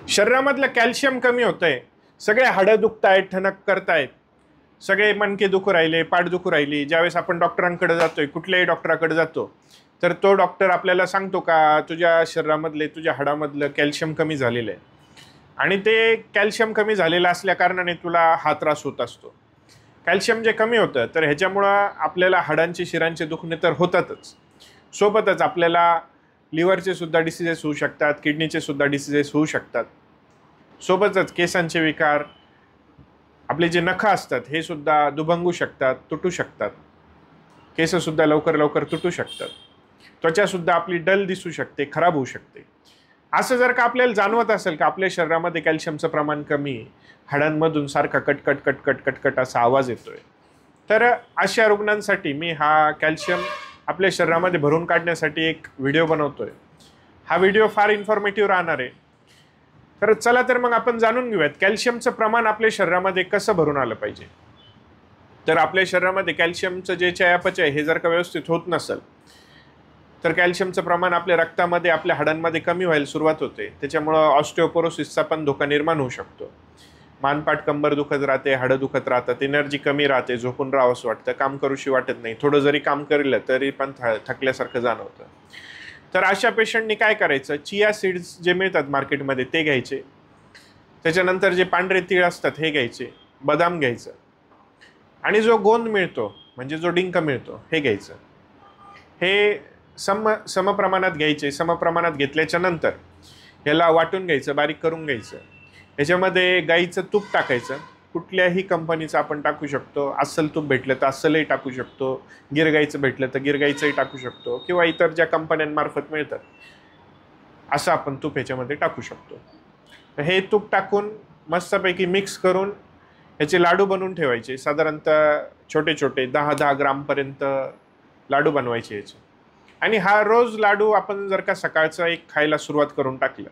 शरीरामधलं calcium कमी होतंय, सगळे हाडं दुखतायत, ठणक करतायत, सगळे मणके दुखू राहिले, पाठ दुखू राहिली. ज्यावेळेस आपण डॉक्टरांकडे जातोय, कुठल्याही डॉक्टराकडे जातो, तर तो डॉक्टर आपल्याला सांगतो का तुझ्या शरीरामधले, तुझ्या हाडामधलं कॅल्शियम कमी झालेलं आहे आणि ते कॅल्शियम कमी झालेलं असल्या कारणाने तुला हा त्रास होत असतो. कॅल्शियम जे कमी होतं तर ह्याच्यामुळं आपल्याला हाडांचे शिरांचे दुखणे तर होतातच, सोबतच आपल्याला लिव्हरचे सुद्धा डिसिजेस होऊ शकतात, किडनीचे सुद्धा डिसिजेस होऊ शकतात, सोबतच केसांचे विकार, आपले जे नखं असतात हे सुद्धा दुभंगू शकतात, तुटू शकतात, केससुद्धा लवकर लवकर तुटू शकतात, त्वचासुद्धा आपली डल दिसू शकते, खराब होऊ शकते. असं जर का आपल्याला जाणवत असेल का आपल्या शरीरामध्ये कॅल्शियमचं प्रमाण कमी, हाडांमधून सारखा कटकट कटकट कटकट असा आवाज येतोय, तर अशा रुग्णांसाठी मी हा कॅल्शियम आपल्या शरीरामध्ये भरून काढण्यासाठी एक व्हिडिओ बनवतोय. हा व्हिडिओ फार इन्फॉर्मेटिव्ह राहणार आहे. तर चला तर मग आपण जाणून घेऊयात कॅल्शियमचं प्रमाण आपल्या शरीरामध्ये कसं भरून आलं पाहिजे. तर आपल्या शरीरामध्ये कॅल्शियमचं जे चयापचय हे जर का व्यवस्थित होत नसेल तर कॅल्शियमचं प्रमाण आपल्या रक्तामध्ये, आपल्या हाडांमध्ये कमी व्हायला सुरुवात होते. त्याच्यामुळं ऑस्टिओपोरोसिसचा पण धोका निर्माण होऊ शकतो. मानपाट कंबर दुखत राहते, हाडं दुखत राहतात, एनर्जी कमी राहते, झोपून राहावंसं वाटतं, काम करूशी वाटत नाही, थोडं जरी काम केलं तरी पण थकल्यासारखं जाणवतं. तर अशा पेशंटनी काय करायचं, चिया सीड्स जे मिळतात मार्केटमध्ये ते घ्यायचे, त्याच्यानंतर जे पांढरे तीळ असतात हे घ्यायचे, बदाम घ्यायचं आणि जो गोंद मिळतो म्हणजे जो डिंक मिळतो हे घ्यायचं. हे समप्रमाणात घ्यायचे. समप्रमाणात घेतल्याच्या नंतर ह्याला वाटून घ्यायचं, बारीक करून घ्यायचं. ह्याच्यामध्ये गाईचं तूप टाकायचं, कुठल्याही कंपनीचं आपण टाकू शकतो. अस्सल तूप भेटलं तर अस्सलही टाकू शकतो, गिरगाईचं भेटलं तर गिरगाईचंही टाकू शकतो, किंवा इतर ज्या कंपन्यांमार्फत मिळतात असं आपण तूप ह्याच्यामध्ये टाकू शकतो. हे तूप टाकून मस्तपैकी मिक्स करून ह्याचे लाडू बनवून ठेवायचे. साधारणतः छोटे छोटे 10-10 ग्रामपर्यंत लाडू बनवायचे याचे. आणि हा रोज लाडू आपण जर का सकाळचा एक खायला सुरुवात करून टाकलं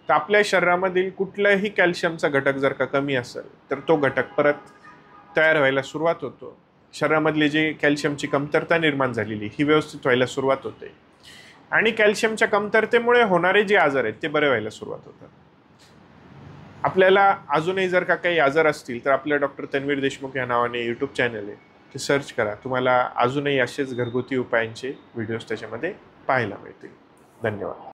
तर आपल्या शरीरामधील कुठलाही कॅल्शियमचा घटक जर का कमी असेल तर तो घटक परत तयार व्हायला सुरुवात होतो. शरीरामधली जी कॅल्शियमची कमतरता निर्माण झालेली ही व्यवस्थित व्हायला सुरुवात होते आणि कॅल्शियमच्या कमतरतेमुळे होणारे जे आजार आहेत ते बरे व्हायला सुरुवात होतात. आपल्याला अजूनही जर का काही आजार असतील तर आपल्या डॉक्टर तन्वीर देशमुख या नावाने यूट्यूब चॅनल आहे, ते सर्च करा. तुम्हाला अजूनही असेच घरगुती उपायांचे व्हिडिओज त्याच्यामध्ये पाहायला मिळतील. धन्यवाद.